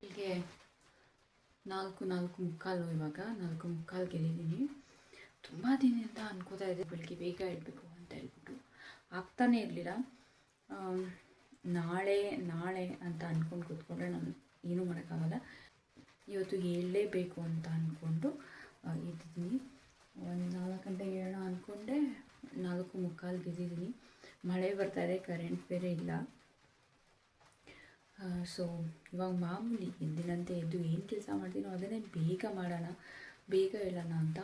ಹೀಗೆ 4:45 ಇವಾಗ 4:45 ಗೆದ್ದಿದ್ದೀನಿ. ತುಂಬ ದಿನದಿಂದ ಅನ್ಕೋತಾ ಇದ್ದೆ ಬೆಳಿಗ್ಗೆ ಬೇಗ ಇಡಬೇಕು ಅಂತ ಹೇಳ್ಬಿಟ್ಟು ಆಗ್ತಾನೇ ಇರಲಿಲ್ಲ. ನಾಳೆ ಅಂತ ಅಂದ್ಕೊಂಡು ಕೂತ್ಕೊಂಡ್ರೆ ನಾನು ಏನೂ ಮಾಡೋಕ್ಕಾಗಲ್ಲ. ಇವತ್ತು ಹೇಳಲೇಬೇಕು ಅಂತ ಅಂದ್ಕೊಂಡು ಇದ್ದಿದ್ದೀನಿ. ಒಂದು 4 ಗಂಟೆಗೆ ಹೇಳೋಣ ಅಂದ್ಕೊಂಡೆ, 4:45 ಗೆದ್ದಿದ್ದೀನಿ. ಮಳೆ ಬರ್ತಾಯಿದೆ, ಕರೆಂಟ್ ಬೇರೆ ಇಲ್ಲ. ಸೊ ಇವಾಗ ಮಾಮೂಲಿ ಎಂದಿನಂತೆ ಎದ್ದು ಏನು ಕೆಲಸ ಮಾಡ್ತೀನೋ ಅದನ್ನೇ ಬೇಗ ಮಾಡೋಣ, ಬೇಗ ಹೇಳೋಣ ಅಂತ,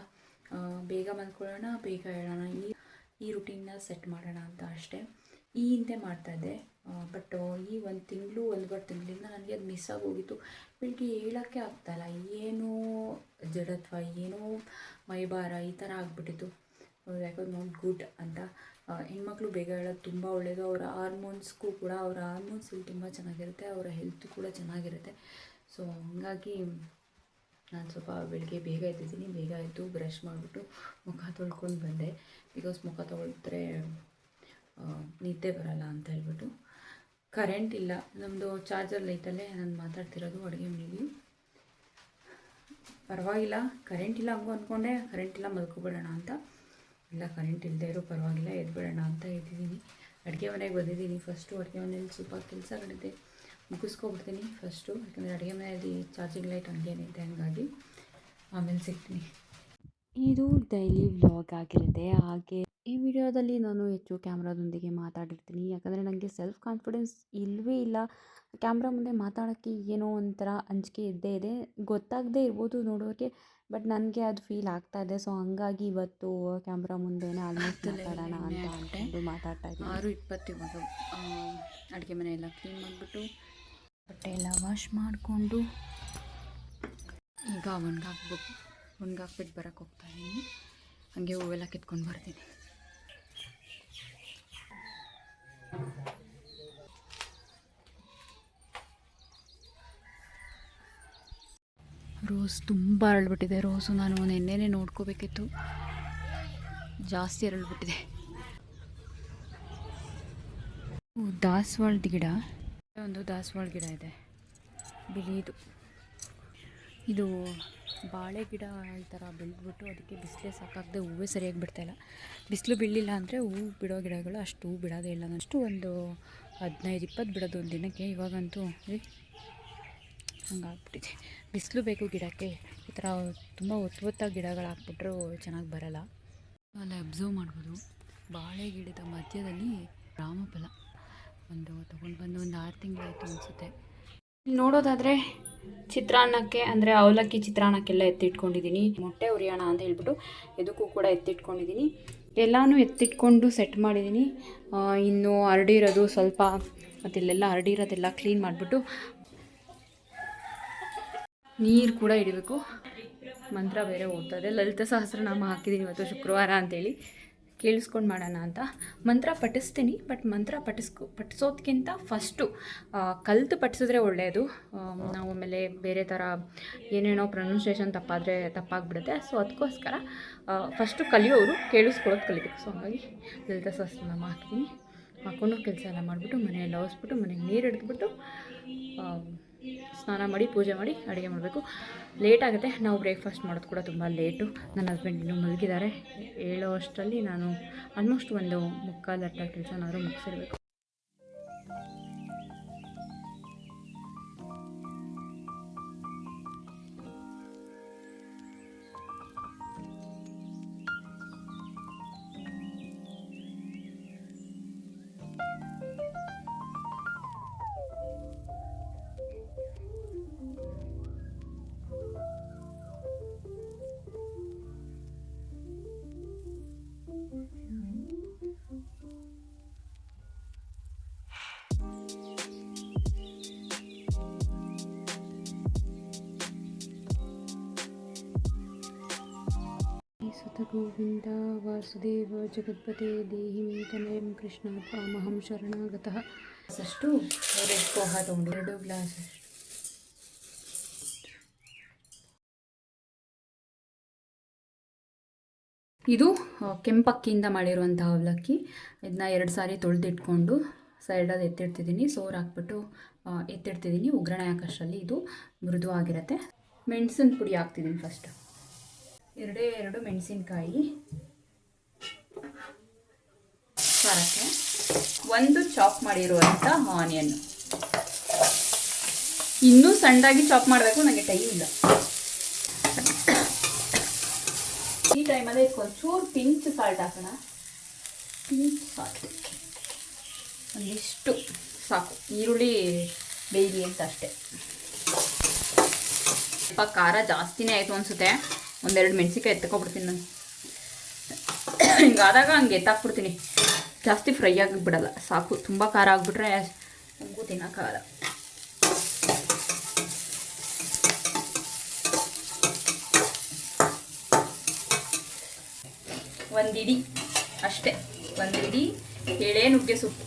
ಬೇಗ ಮಲ್ಕೊಳ್ಳೋಣ, ಬೇಗ ಹೇಳೋಣ, ಈ ರುಟೀನ್ನ ಸೆಟ್ ಮಾಡೋಣ ಅಂತ ಅಷ್ಟೇ. ಈ ಹಿಂದೆ ಮಾಡ್ತಾಯಿದ್ದೆ. ಬಟ್ ಈ 1 ತಿಂಗಳು 1.5 ತಿಂಗಳಿಂದ ನನಗೆ ಅದು ಮಿಸ್ ಆಗೋಗಿತ್ತು. ಬೆಳಿಗ್ಗೆ ಹೇಳೋಕ್ಕೆ ಆಗ್ತಾಯಿಲ್ಲ, ಏನೋ ಜಡತ್ವ, ಏನೋ ಮೈಭಾರ ಈ ಥರ ಆಗಿಬಿಟ್ಟಿತ್ತು. ಯಾಕೋ ನಾಟ್ ಗುಡ್ ಅಂತ. ಹೆಣ್ಮಕ್ಳು ಬೇಗ ಹೇಳೋದು ತುಂಬ ಒಳ್ಳೆಯದು. ಅವರ ಹಾರ್ಮೋನ್ಸ್ಗೂ ಕೂಡ, ಅವರ ಹಾರ್ಮೋನ್ಸ್ ತುಂಬ ಚೆನ್ನಾಗಿರುತ್ತೆ, ಅವರ ಹೆಲ್ತ್ ಕೂಡ ಚೆನ್ನಾಗಿರುತ್ತೆ. ಸೊ ಹಂಗಾಗಿ ನಾನು ಸ್ವಲ್ಪ ಬೆಳಿಗ್ಗೆ ಬೇಗ ಎದ್ದಿದ್ದೀನಿ. ಬೇಗ ಎದ್ದು ಬ್ರಷ್ ಮಾಡಿಬಿಟ್ಟು ಮುಖ ತೊಳ್ಕೊಂಡು ಬಂದೆ. ಬಿಕಾಸ್ ಮುಖ ತೊಳೆದ್ರೆ ನಿದ್ದೆ ಬರೋಲ್ಲ ಅಂತ ಹೇಳ್ಬಿಟ್ಟು. ಕರೆಂಟ್ ಇಲ್ಲ, ನಮ್ಮದು ಚಾರ್ಜರ್ ಲೈಟಲ್ಲೇ ನಾನು ಮಾತಾಡ್ತಿರೋದು ಅಡುಗೆ ಮನೇಲಿ. ಪರವಾಗಿಲ್ಲ, ಕರೆಂಟ್ ಇಲ್ಲ ಹಂಗೂ ಅಂದ್ಕೊಂಡೆ, ಕರೆಂಟ್ ಇಲ್ಲ ಮಲ್ಕೊಬಿಡೋಣ ಅಂತ. ಇಲ್ಲ, ಕರೆಂಟ್ ಇಲ್ಲದೆ ಇರೋ ಪರವಾಗಿಲ್ಲ, ಎದ್ಬಿಡೋಣ ಅಂತ ಇದ್ದೀನಿ. ಅಡುಗೆ ಮನೆಗೆ ಬಂದಿದ್ದೀನಿ. ಫಸ್ಟು ಅಡುಗೆ ಮನೇಲಿ ಸ್ವಲ್ಪ ಕೆಲಸಗಳಿದೆ, ಮುಗಿಸ್ಕೊಬಿಡ್ತೀನಿ ಫಸ್ಟು. ಯಾಕಂದರೆ ಅಡುಗೆ ಮನೆಯಲ್ಲಿ ಚಾರ್ಜಿಂಗ್ ಲೈಟ್ ಹಂಗೇನಿದೆ, ಹಂಗಾಗಿ ಆಮೇಲೆ ಸಿಗ್ತೀನಿ. ಇದು ಡೈಲಿ ವ್ಲಾಗ್ ಆಗಿರುತ್ತೆ. ಹಾಗೆ ಈ ವಿಡಿಯೋದಲ್ಲಿ ನಾನು ಹೆಚ್ಚು ಕ್ಯಾಮ್ರಾದೊಂದಿಗೆ ಮಾತಾಡಿರ್ತೀನಿ. ಯಾಕಂದರೆ ನನಗೆ ಸೆಲ್ಫ್ ಕಾನ್ಫಿಡೆನ್ಸ್ ಇಲ್ಲವೇ ಇಲ್ಲ. ಕ್ಯಾಮ್ರಾ ಮುಂದೆ ಮಾತಾಡೋಕ್ಕೆ ಏನೋ ಒಂಥರ ಅಂಜಿಕೆ ಇದ್ದೇ ಇದೆ. ಗೊತ್ತಾಗದೇ ಇರ್ಬೋದು ನೋಡೋರಿಗೆ, ಬಟ್ ನನಗೆ ಅದು ಫೀಲ್ ಆಗ್ತಾ ಇದೆ. ಸೊ ಹಂಗಾಗಿ ಇವತ್ತು ಕ್ಯಾಮ್ರಾ ಮುಂದೆನೇ ಆಲ್ಮೋಸ್ಟ್ ಮಾತಾಡೋಣ ಅಂತ ಅಂದ್ಕೊಂಡು ಮಾತಾಡ್ತಾ ಇದ್ದೀನಿ. 6:20 ಇವಾಗ ಅಡುಗೆ ಮನೆ ಎಲ್ಲ ಕ್ಲೀನ್ ಮಾಡಿಬಿಟ್ಟು ಬಟ್ಟೆ ಎಲ್ಲ ವಾಶ್ ಮಾಡಿಕೊಂಡು ಈಗ ಒಣಗಾಕ್ಬಿಟ್ಟು ಬರೋಕ್ಕೆ ಹೋಗ್ತಾಯಿದ್ದೀನಿ. ಹಾಗೆ ಹೂವೆಲ್ಲ ಕಿತ್ಕೊಂಡು ಬರ್ತೀನಿ. ರೋಸ್ ತುಂಬ ಅರಳ್ಬಿಟ್ಟಿದೆ. ರೋಸು ನಾನು ನೆನ್ನೆನೇ ನೋಡ್ಕೋಬೇಕಿತ್ತು, ಜಾಸ್ತಿ ಅರಳ್ಬಿಟ್ಟಿದೆ. ದಾಸವಾಳದ ಗಿಡ, ಒಂದು ದಾಸವಾಳ ಗಿಡ ಇದೆ ಬಿಳಿದು. ಇದು ಬಾಳೆ ಗಿಡ ಈ ಥರ ಬೆಳೆದ್ಬಿಟ್ಟು ಅದಕ್ಕೆ ಬಿಸಿಲೇ ಸಾಕಾಗದೆ ಹೂವೇ ಸರಿಯಾಗಿ ಬಿಡ್ತಾಯಿಲ್ಲ. ಬಿಸಿಲು ಬೀಳಲಿಲ್ಲ ಅಂದರೆ ಹೂವು ಬಿಡೋ ಗಿಡಗಳು ಅಷ್ಟು ಹೂವು ಬಿಡೋದೇ ಇಲ್ಲ. ಅಷ್ಟು ಒಂದು 15-20 ಬಿಡೋದು ಒಂದು ದಿನಕ್ಕೆ. ಇವಾಗಂತೂ ಹಂಗಾಗ್ಬಿಟ್ಟಿದೆ. ಬಿಸಿಲು ಬೇಕು ಗಿಡಕ್ಕೆ. ಈ ಥರ ತುಂಬ ಒತ್ತಾಗಿ ಗಿಡಗಳು ಹಾಕ್ಬಿಟ್ರೂ ಚೆನ್ನಾಗಿ ಬರೋಲ್ಲ. ಅಲ್ಲಿ ಅಬ್ಸರ್ವ್ ಮಾಡ್ಬೋದು, ಬಾಳೆ ಗಿಡದ ಮಧ್ಯದಲ್ಲಿ ರಾಮಫಲ ಒಂದು ತೊಗೊಂಡು ಬಂದು ಒಂದು 6 ತಿಂಗಳಾಯಿತು ಅನಿಸುತ್ತೆ. ನೋಡೋದಾದರೆ ಚಿತ್ರಾನ್ನಕ್ಕೆ ಅಂದರೆ ಅವಲಕ್ಕಿ ಚಿತ್ರಾನ್ನಕ್ಕೆಲ್ಲ ಎತ್ತಿಟ್ಕೊಂಡಿದ್ದೀನಿ. ಮೊಟ್ಟೆ ಉರಿಯೋಣ ಅಂತ ಹೇಳ್ಬಿಟ್ಟು ಇದಕ್ಕೂ ಕೂಡ ಎತ್ತಿಟ್ಕೊಂಡಿದ್ದೀನಿ. ಎಲ್ಲನೂ ಎತ್ತಿಟ್ಕೊಂಡು ಸೆಟ್ ಮಾಡಿದ್ದೀನಿ. ಇನ್ನು ಹರಡಿರೋದು ಸ್ವಲ್ಪ, ಮತ್ತು ಇಲ್ಲೆಲ್ಲ ಹರಡಿರೋದೆಲ್ಲ ಕ್ಲೀನ್ ಮಾಡಿಬಿಟ್ಟು ನೀರು ಕೂಡ ಇಡಬೇಕು. ಮಂತ್ರ ಬೇರೆ ಓದ್ತದೆ. ಲಲಿತ ಸಹಸ್ರನಾಮ ಹಾಕಿದ್ದೀನಿ ಇವತ್ತು ಶುಕ್ರವಾರ ಅಂತೇಳಿ, ಕೇಳಿಸ್ಕೊಂಡು ಮಾಡೋಣ ಅಂತ. ಮಂತ್ರ ಪಠಿಸ್ತೀನಿ, ಬಟ್ ಮಂತ್ರ ಪಠಿಸೋದಕ್ಕಿಂತ ಫಸ್ಟು ಕಲಿತು ಪಠಿಸಿದ್ರೆ ಒಳ್ಳೆಯದು. ನಾವು ಆಮೇಲೆ ಬೇರೆ ಥರ ಏನೇನೋ ಪ್ರೊನೌನ್ಸಿಯೇಷನ್ ತಪ್ಪಾಗ್ಬಿಡುತ್ತೆ. ಸೊ ಅದಕ್ಕೋಸ್ಕರ ಫಸ್ಟು ಕಲಿಯೋರು ಕೇಳಿಸ್ಕೊಳ್ಳೋದು ಕಲಿಬೇಕು. ಸೊ ಹಾಗಾಗಿ ಲಲಿತ ಸಹಸ್ರನಾಮ ಹಾಕಿದ್ದೀನಿ. ಹಾಕ್ಕೊಂಡು ಕೆಲಸ ಎಲ್ಲ ಮಾಡಿಬಿಟ್ಟು ಮನೆಯೆಲ್ಲ ಒರೆಸ್ಬಿಟ್ಟು ಮನೆಗೆ ನೀರು ಹಿಡಿದ್ಬಿಟ್ಟು ಸ್ನಾನ ಮಾಡಿ ಪೂಜೆ ಮಾಡಿ ಅಡುಗೆ ಮಾಡಬೇಕು. ಲೇಟ್ ಆಗುತ್ತೆ. ನಾವು ಬ್ರೇಕ್ಫಾಸ್ಟ್ ಮಾಡೋದು ಕೂಡ ತುಂಬ ಲೇಟು. ನನ್ನ ಹಸ್ಬೆಂಡ್ ಇನ್ನೂ ಮಲಗಿದ್ದಾರೆ. ಹೇಳೋ ಅಷ್ಟರಲ್ಲಿ ನಾನು ಆಲ್ಮೋಸ್ಟ್ ಒಂದು 3/4 ಕೆಲಸನಾದರೂ ಮುಗಿಸಿರ್ಬೇಕು. ಗೋವಿಂದ ವಾಸುದೇವ ಜಗತ್ಪತೆ ದೇಹಿ ಮೇ ತನಯಂ ಕೃಷ್ಣ ತ್ವಾಮಹಂ ಶರಣಾಗತಃ. ಅಷ್ಟು ರೆಡ್ ಪೋಹ ತೊಗೊಂಡು 2 ಗ್ಲಾಸ್ ಅಷ್ಟು. ಇದು ಕೆಂಪಕ್ಕಿಯಿಂದ ಮಾಡಿರುವಂಥ ಅವಲಕ್ಕಿ. ಇದನ್ನ 2 ಸಾರಿ ತೊಳೆದಿಟ್ಕೊಂಡು ಸೈಡಲ್ಲಿ ಎತ್ತಿಡ್ತಿದ್ದೀನಿ, ಸೋರು ಹಾಕ್ಬಿಟ್ಟು ಎತ್ತಿಡ್ತಿದ್ದೀನಿ. ಒಗ್ಗರಣೆ ಹಾಕೋಷ್ಟರಲ್ಲಿ ಇದು ಮೃದು ಆಗಿರುತ್ತೆ. ಮೆಣಸಿನ ಪುಡಿ ಹಾಕ್ತಿದ್ದೀನಿ ಫಸ್ಟು. ಎರಡು ಮೆಣಸಿನ್ಕಾಯಿ ಖಾರಕ್ಕೆ, ಒಂದು ಚಾಪ್ ಮಾಡಿರುವಂಥ ಆನಿಯನ್. ಇನ್ನೂ ಸಣ್ಣದಾಗಿ ಚಾಪ್ ಮಾಡಬೇಕು, ನನಗೆ ಟೈಮ್ ಇಲ್ಲ. ಈ ಟೈಮಲ್ಲಿ ಒಂಚೂರು ಪಿಂಚ್ ಸಾಲ್ಟ್ ಹಾಕೋಣ. ಪಿಂಚ್ ಸಾಲ್ಟ್ ಒಂದಿಷ್ಟು ಸಾಕು, ಈರುಳ್ಳಿ ಬೇಯ್ಲಿ ಅಂತ ಅಷ್ಟೇ. ಸ್ವಲ್ಪ ಖಾರ ಜಾಸ್ತಿನೇ ಆಯಿತು ಅನಿಸುತ್ತೆ. ಒಂದೆರಡು ಮೆಣಸಿನ್ಕಾಯಿ ಎತ್ಕೊಬಿಡ್ತೀನಿ ನಾನು. ಹಿಂಗಾದಾಗ ಹಂಗೆ ಎತ್ತಾಕ್ಬಿಡ್ತೀನಿ, ಜಾಸ್ತಿ ಫ್ರೈ ಆಗಿಬಿಡಲ್ಲ. ಸಾಕು, ತುಂಬ ಖಾರ ಆಗಿಬಿಟ್ರೆ ನಮಗೂ ತಿನ್ನೋಕ್ಕಾಗಲ್ಲ. ಒಂದಿಡಿ ಅಷ್ಟೇ, ಒಂದಿಡಿ ಎಳೆ ನುಗ್ಗೆ ಸೊಪ್ಪು.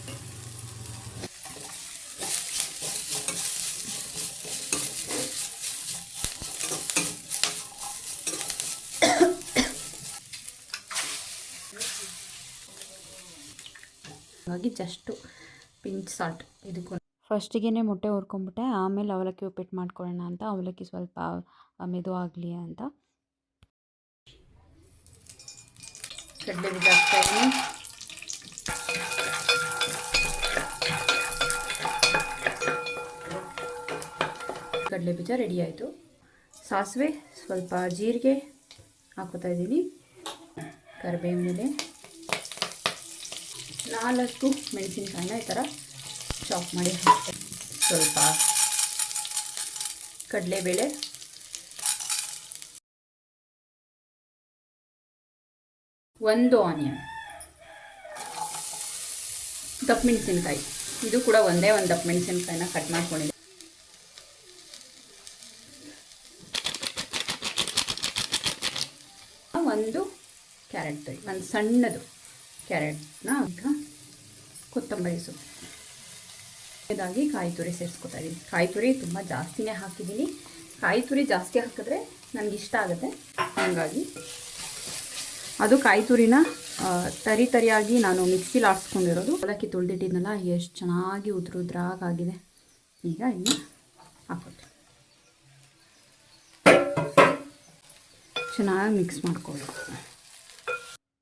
ಹಾಗಾಗಿ ಜಸ್ಟು ಪಿಂಚ್ ಸಾಲ್ಟ್ ಇದಕ್ಕೂ. ಫಸ್ಟಿಗೆ ಮೊಟ್ಟೆ ಹುರ್ಕೊಂಬಿಟ್ಟೆ, ಆಮೇಲೆ ಅವಲಕ್ಕಿ ಉಪ್ಪಿಟ್ಟು ಮಾಡ್ಕೊಳ್ಳೋಣ ಅಂತ. ಅವಲಕ್ಕಿ ಸ್ವಲ್ಪ ಮೆದು ಆಗಲಿ ಅಂತ ಕಡಲೆ ಬೀಜ ಹಾಕ್ತಾಯಿದ್ದೀನಿ. ಕಡಲೆ ಬೀಜ ರೆಡಿ ಆಯಿತು. ಸಾಸಿವೆ, ಸ್ವಲ್ಪ ಜೀರಿಗೆ ಹಾಕೋತಾ ಇದ್ದೀನಿ. ಕರಿಬೇವಿನ ಎಲೆ, 4 ಮೆಣಸಿನ್ಕಾಯಿನ ಈ ಥರ ಚಾಪ್ ಮಾಡಿ ಹಾಕ್ತೀನಿ. ಸ್ವಲ್ಪ ಕಡಲೆಬೇಳೆ, ಒಂದು ಆನಿಯನ್, ದಪ್ಪ ಮೆಣಸಿನ್ಕಾಯಿ. ಇದು ಕೂಡ ಒಂದೇ ಒಂದು ದಪ್ಪ ಮೆಣಸಿನ್ಕಾಯಿನ ಕಟ್ ಮಾಡ್ಕೊಂಡಿದ್ದೆ. ಒಂದು ಕ್ಯಾರೆಟ್, ಒಂದು ಸಣ್ಣದು ಕ್ಯಾರೆಟ್ನ ಈಗ ಕೊತ್ತಂಬರಿ ಸೊಪ್ಪು. ಇದಾಗಿ ಕಾಯಿ ತುರಿ ಸೇರಿಸ್ಕೊತಾ ಇದ್ದೀನಿ. ಕಾಯಿ ತುರಿ ತುಂಬ ಜಾಸ್ತಿನೇ ಹಾಕಿದ್ದೀನಿ. ಕಾಯಿ ತುರಿ ಜಾಸ್ತಿ ಹಾಕಿದ್ರೆ ನನಗೆ ಇಷ್ಟ ಆಗುತ್ತೆ, ಹಾಗಾಗಿ ಅದು ಕಾಯಿ ತುರಿನ ತರಿಯಾಗಿ ನಾನು ಮಿಕ್ಸಿಲಿ ಆಡಿಸ್ಕೊಂಡಿರೋದು. ಅವಲಕ್ಕಿ ತೊಳೆದಿಟ್ಟಿದ್ನಲ್ಲ, ಎಷ್ಟು ಚೆನ್ನಾಗಿ ಉದ್ರಾಗಾಗಿದೆ. ಈಗ ಇನ್ನು ಹಾಕೋದು, ಚೆನ್ನಾಗಿ ಮಿಕ್ಸ್ ಮಾಡ್ಕೊಳ್ಬೇಕು.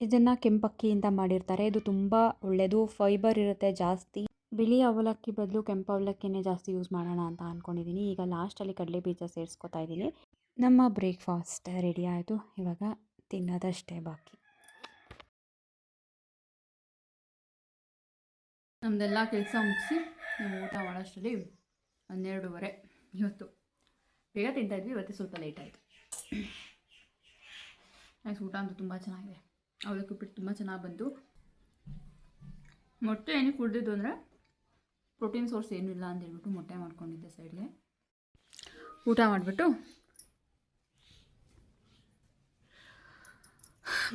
ಇದನ್ನು ಕೆಂಪಕ್ಕಿಯಿಂದ ಮಾಡಿರ್ತಾರೆ. ಇದು ತುಂಬ ಒಳ್ಳೆಯದು, ಫೈಬರ್ ಇರುತ್ತೆ ಜಾಸ್ತಿ. ಬಿಳಿ ಅವಲಕ್ಕಿ ಬದಲು ಕೆಂಪು ಅವಲಕ್ಕಿನೇ ಜಾಸ್ತಿ ಯೂಸ್ ಮಾಡೋಣ ಅಂತ ಅಂದ್ಕೊಂಡಿದ್ದೀನಿ. ಈಗ ಲಾಸ್ಟಲ್ಲಿ ಕಡಲೆ ಬೀಜ ಸೇರಿಸ್ಕೊತಾ ಇದ್ದೀನಿ. ನಮ್ಮ ಬ್ರೇಕ್ಫಾಸ್ಟ್ ರೆಡಿ ಆಯಿತು. ಇವಾಗ ತಿನ್ನೋದಷ್ಟೇ ಬಾಕಿ. ನಮ್ಮದೆಲ್ಲ ಕೆಲಸ ಮುಗಿಸಿ ನಾವು ಊಟ ಮಾಡೋಷ್ಟರಲ್ಲಿ 12:30. ಇವತ್ತು ಬೇಗ ತಿಂತಾಯಿದ್ವಿ, ಇವತ್ತು ಸ್ವಲ್ಪ ಲೇಟ್ ಆಯಿತು. ನೈಸ್, ಊಟ ಅಂತೂ ತುಂಬ ಚೆನ್ನಾಗಿದೆ. ಅವಲಕ್ಕಿ ಉಪ್ಪಿಟ್ಟು ತುಂಬ ಚೆನ್ನಾಗಿ ಬಂತು. ಮೊಟ್ಟೆ ಏನಕ್ಕೆ ಕುಡಿದಿದ್ದು ಅಂದರೆ ಪ್ರೋಟೀನ್ ಸೋರ್ಸ್ ಏನೂ ಇಲ್ಲ ಅಂತ ಹೇಳ್ಬಿಟ್ಟು ಮೊಟ್ಟೆ ಮಾಡ್ಕೊಂಡಿದ್ದೆ ಸೈಡ್ಗೆ. ಊಟ ಮಾಡಿಬಿಟ್ಟು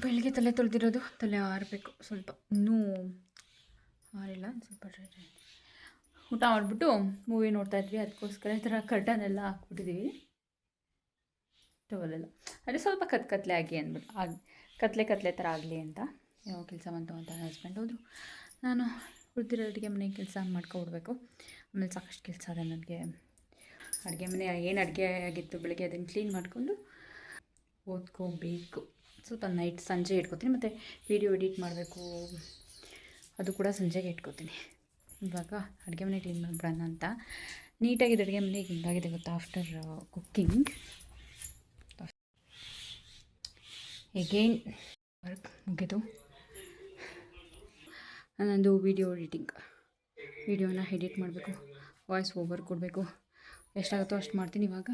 ಬೆಳಗ್ಗೆ ತಲೆ ತೊಳೆದಿರೋದು, ತಲೆ ಆರಬೇಕು ಸ್ವಲ್ಪ, ಇನ್ನೂ ಆರಿಲ್ಲ, ಸ್ವಲ್ಪ ಡ್ರೈ. ಊಟ ಮಾಡಿಬಿಟ್ಟು ಮೂವಿ ನೋಡ್ತಾಯಿದ್ವಿ. ಅದಕ್ಕೋಸ್ಕರ ಈ ಥರ ಕರ್ಟನೆಲ್ಲ ಹಾಕ್ಬಿಟ್ಟಿದ್ದೀವಿ, ಟವಲೆಲ್ಲ. ಅದೇ ಸ್ವಲ್ಪ ಕತ್ಲೆ ಆಗಿ ಅಂದ್ಬಿಟ್ಟು ಕತ್ಲೆ ಥರ ಆಗಲಿ ಅಂತ. ಯಾವ ಕೆಲಸ ಬಂತು ಅಂತ ಹಸ್ಬೆಂಡ್ ಹೋದ್ರು. ನಾನು ಉಳಿದಿರೋ ಅಡುಗೆ ಮನೆ ಕೆಲಸ ಮಾಡ್ಕೊಬಿಡ್ಬೇಕು. ಆಮೇಲೆ ಸಾಕಷ್ಟು ಕೆಲಸ ಅದ ನನಗೆ. ಅಡುಗೆ ಮನೆ ಏನು ಅಡುಗೆ ಆಗಿತ್ತು ಬೆಳಗ್ಗೆ ಅದನ್ನು ಕ್ಲೀನ್ ಮಾಡಿಕೊಂಡು ಓದ್ಕೋಬೇಕು. ಸ್ವಲ್ಪ ನೈಟ್ ಸಂಜೆ ಇಟ್ಕೋತೀನಿ. ಮತ್ತು ವೀಡಿಯೋ ಎಡಿಟ್ ಮಾಡಬೇಕು, ಅದು ಕೂಡ ಸಂಜೆಗೆ ಇಟ್ಕೋತೀನಿ. ಇವಾಗ ಅಡುಗೆ ಮನೆ ಕ್ಲೀನ್ ಮಾಡಿಬಿಡೋಣ ಅಂತ. ನೀಟಾಗಿದೆ ಅಡುಗೆ ಮನೆ. ಈಗ ಹಿಂಗಾಗಿದೆ ಗೊತ್ತಾ, ಆಫ್ಟರ್ ಕುಕ್ಕಿಂಗ್. ಎಗೇನ್ ವರ್ಕ್ ಮುಗಿದು ನನ್ನದು ವೀಡಿಯೋ ಎಡಿಟಿಂಗ್. ವೀಡಿಯೋನ ಎಡಿಟ್ ಮಾಡಬೇಕು, ವಾಯ್ಸ್ ಓವರ್ ಕೊಡಬೇಕು. ಎಷ್ಟಾಗುತ್ತೋ ಅಷ್ಟು ಮಾಡ್ತೀನಿ. ಇವಾಗ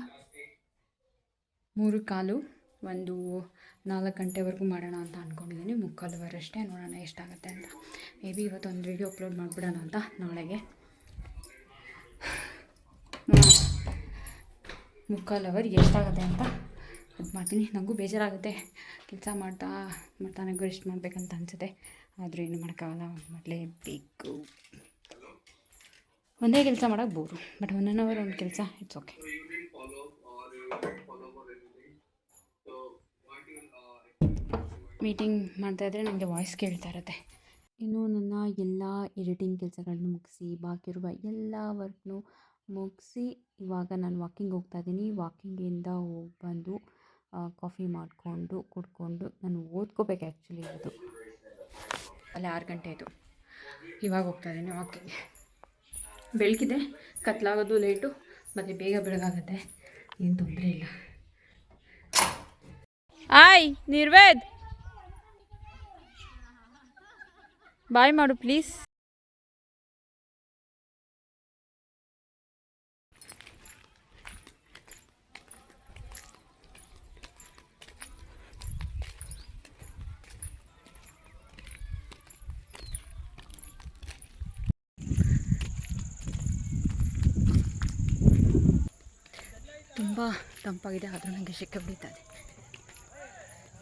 3:15, ಒಂದು 4 ಗಂಟೆವರೆಗೂ ಮಾಡೋಣ ಅಂತ ಅಂದ್ಕೊಂಡಿದ್ದೀನಿ. 3:15 ಅಷ್ಟೇ, ನೋಡೋಣ ಎಷ್ಟಾಗುತ್ತೆ ಅಂತ. ಮೇ ಬಿ ಇವತ್ತೊಂದು ವೀಡಿಯೋ ಅಪ್ಲೋಡ್ ಮಾಡಿಬಿಡೋಣ ಅಂತ ನಾಳೆಗೆ. 3:15 ಎಷ್ಟಾಗುತ್ತೆ ಅಂತ ಅದು ಮಾಡ್ತೀನಿ. ನನಗೂ ಬೇಜಾರಾಗುತ್ತೆ, ಕೆಲಸ ಮಾಡ್ತಾ ನನಗೂ ರೆಸ್ಟ್ ಮಾಡಬೇಕಂತ ಅನಿಸುತ್ತೆ. ಆದರೂ ಏನು ಮಾಡೋಕ್ಕಾಗಲ್ಲ, ಮಾಡಲೇಬೇಕು. ಒಂದೇ ಕೆಲಸ ಮಾಡೋಕ್ಕೆ ಬೋರು, ಬಟ್ 1 hour ಒಂದು ಕೆಲಸ, ಇಟ್ಸ್ ಓಕೆ. ಮೀಟಿಂಗ್ ಮಾಡ್ತಾಯಿದ್ರೆ ನನಗೆ ವಾಯ್ಸ್ ಕೇಳ್ತಾ ಇರುತ್ತೆ. ಇನ್ನು ನನ್ನ ಎಲ್ಲ ಎಡಿಟಿಂಗ್ ಕೆಲಸಗಳನ್ನ ಮುಗಿಸಿ ಬಾಕಿ ಇರುವ ಎಲ್ಲ ವರ್ಕ್ನು ಮುಗಿಸಿ ಇವಾಗ ನಾನು ವಾಕಿಂಗ್ ಹೋಗ್ತಾ ಇದ್ದೀನಿ. ವಾಕಿಂಗಿಂದ ಹೋಗಿ ಬಂದು ಕಾಫಿ ಮಾಡಿಕೊಂಡು ಕುಡ್ಕೊಂಡು ನಾನು ಓದ್ಕೋಬೇಕು ಆ್ಯಕ್ಚುಲಿ ಅದು ಅಲ್ಲಿ 6 ಗಂಟೆ ಆಯಿತು. ಇವಾಗ ಹೋಗ್ತಾ ಇದ್ದೀನಿ ವಾಕಿಂಗ್. ಬೆಳಗಿದೆ, ಕತ್ಲಾಗೋದು ಲೇಟು ಮತ್ತು ಬೇಗ ಬೆಳಗಾಗುತ್ತೆ, ಏನು ತೊಂದರೆ ಇಲ್ಲ. ಆಯ್ ನಿರ್ವೇದ್ ಬಾಯ್ ಮಾಡು ಪ್ಲೀಸ್. ತುಂಬ ತಂಪಾಗಿದೆ, ಆದರೂ ನನಗೆ ಶೆಕೆ ಹೊಡಿತಾ ಇದೆ.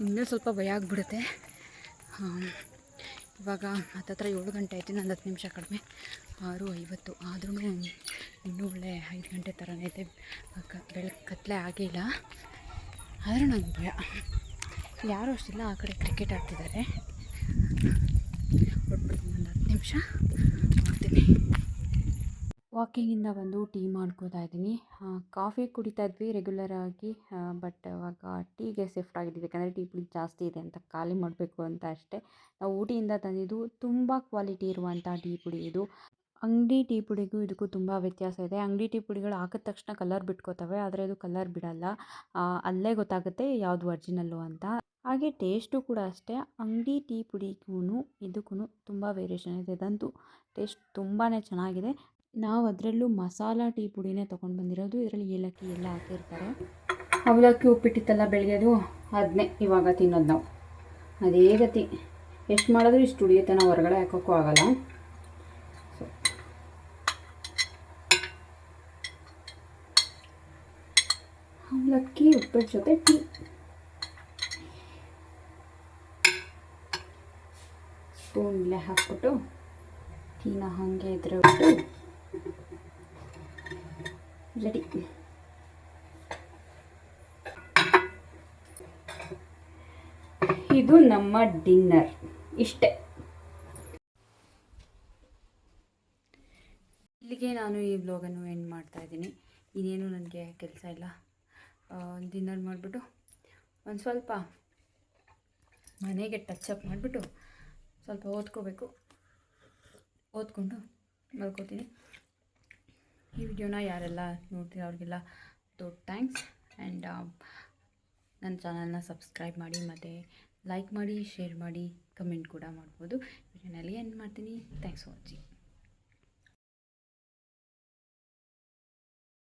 ಇನ್ನೂ ಸ್ವಲ್ಪ ಭಯ ಆಗಿಬಿಡುತ್ತೆ. ಇವಾಗ ಹತ್ತತ್ರ 7 ಗಂಟೆ ಆಯಿತು, ಇನ್ನೊಂದು 10 ನಿಮಿಷ ಕಡಿಮೆ, 6:50 ಆದ್ರೂ ಇನ್ನೂ ಒಳ್ಳೆ 5 ಗಂಟೆ ಥರನೇ ಇದೆ. ಬೆಳಗ್ಗೆ ಕತ್ತಲೆ ಆಗಿಲ್ಲ, ಆದರೂ ನನಗೆ ಭಯ. ಯಾರೂ ಅಷ್ಟಿಲ್ಲ, ಆ ಕಡೆ ಕ್ರಿಕೆಟ್ ಆಡ್ತಿದ್ದಾರೆ. ಹೊರಟ್ಬಿಡ್ತೀನಿ, ಒಂದು 10 ನಿಮಿಷ ಮಾಡ್ತೀನಿ. ವಾಕಿಂಗಿಂದ ಬಂದು ಟೀ ಮಾಡ್ಕೋತಾ ಇದ್ದೀನಿ. ಕಾಫಿ ಕುಡಿತಾ ಇದ್ವಿ ರೆಗ್ಯುಲರಾಗಿ, ಬಟ್ ಇವಾಗ ಟೀಗೆ ಶಿಫ್ಟ್ ಆಗಿದ್ದೀವಿ. ಯಾಕಂದರೆ ಟೀ ಪುಡಿ ಜಾಸ್ತಿ ಇದೆ ಅಂತ ಖಾಲಿ ಮಾಡಬೇಕು ಅಂತ ಅಷ್ಟೇ. ನಾವು ಊಟಿಯಿಂದ ತಂದಿದ್ದು ತುಂಬ ಕ್ವಾಲಿಟಿ ಇರುವಂಥ ಟೀ ಪುಡಿ ಇದು. ಅಂಗಡಿ ಟೀ ಪುಡಿಗೂ ಇದಕ್ಕೂ ತುಂಬ ವ್ಯತ್ಯಾಸ ಇದೆ. ಅಂಗಡಿ ಟೀ ಪುಡಿಗಳು ಹಾಕಿದ ತಕ್ಷಣ ಕಲರ್ ಬಿಟ್ಕೋತವೆ, ಆದರೆ ಇದು ಕಲರ್ ಬಿಡಲ್ಲ. ಅಲ್ಲೇ ಗೊತ್ತಾಗುತ್ತೆ ಯಾವುದು ಒರಿಜಿನಲ್ಲು ಅಂತ. ಹಾಗೆ ಟೇಸ್ಟು ಕೂಡ ಅಷ್ಟೇ. ಅಂಗಡಿ ಟೀ ಪುಡಿಗೂ ಇದಕ್ಕೂ ತುಂಬ ವೇರಿಯೇಷನ್ ಇದೆ. ಇದಂತೂ ಟೇಸ್ಟ್ ತುಂಬಾ ಚೆನ್ನಾಗಿದೆ. ನಾವು ಅದರಲ್ಲೂ ಮಸಾಲ ಟೀ ಪುಡಿನೇ ತೊಗೊಂಡು ಬಂದಿರೋದು. ಇದರಲ್ಲಿ ಏಲಕ್ಕಿ ಎಲ್ಲ ಹಾಕಿರ್ತಾರೆ. ಅವಲಕ್ಕಿ ಉಪ್ಪಿಟ್ಟಿತ್ತಲ್ಲ ಬೆಳಗ್ಗೆದು, ಅದನ್ನೇ ಇವಾಗ ತಿನ್ನೋದು ನಾವು. ಅದೇ ಗತಿ, ಎಷ್ಟು ಮಾಡಿದ್ರು ಇಷ್ಟು ಉಳಿಯುತ್ತೆ, ನಾವು ಹೊರಗಡೆ ಹಾಕೋಕ್ಕೂ ಆಗೋಲ್ಲ. ಅವಲಕ್ಕಿ ಉಪ್ಪಿಟ್ಟು ಜೊತೆ ಟೀ. ಸ್ಪೂನ್ಲೆ ಹಾಕ್ಬಿಟ್ಟು ಟೀನ ಹಾಗೆ ಇದ್ರಬಿಟ್ಟು ರೆಡಿ. ಇದು ನಮ್ಮ ಡಿನ್ನರ್. ಇಷ್ಟೇ. ಇಲ್ಲಿಗೆ ನಾನು ಈ ವ್ಲಾಗನ್ನು ಎಂಡ್ ಮಾಡ್ತಾ ಇದ್ದೀನಿ. ಇನ್ನೇನು ನನಗೆ ಕೆಲಸ ಇಲ್ಲ. ಡಿನ್ನರ್ ಮಾಡಿಬಿಟ್ಟು ಒಂದು ಸ್ವಲ್ಪ ಮನೆಗೆ ಟಚಪ್ ಮಾಡಿಬಿಟ್ಟು ಸ್ವಲ್ಪ ಓದ್ಕೋಬೇಕು. ಓದ್ಕೊಂಡು ಮಲ್ಕೋತೀನಿ. ಈ ವಿಡಿಯೋನ ಯಾರೆಲ್ಲ ನೋಡ್ತೀರ ಅವ್ರಿಗೆಲ್ಲ ದೊಡ್ಡ ಥ್ಯಾಂಕ್ಸ್. ಆ್ಯಂಡ್ ನನ್ನ ಚಾನಲ್ನ ಸಬ್ಸ್ಕ್ರೈಬ್ ಮಾಡಿ, ಮತ್ತು ಲೈಕ್ ಮಾಡಿ, ಶೇರ್ ಮಾಡಿ, ಕಮೆಂಟ್ ಕೂಡ ಮಾಡ್ಬೋದು. ವಿಡಿಯೋನಲ್ಲಿ ಎಂಡ್ ಮಾಡ್ತೀನಿ. Thanks for watching.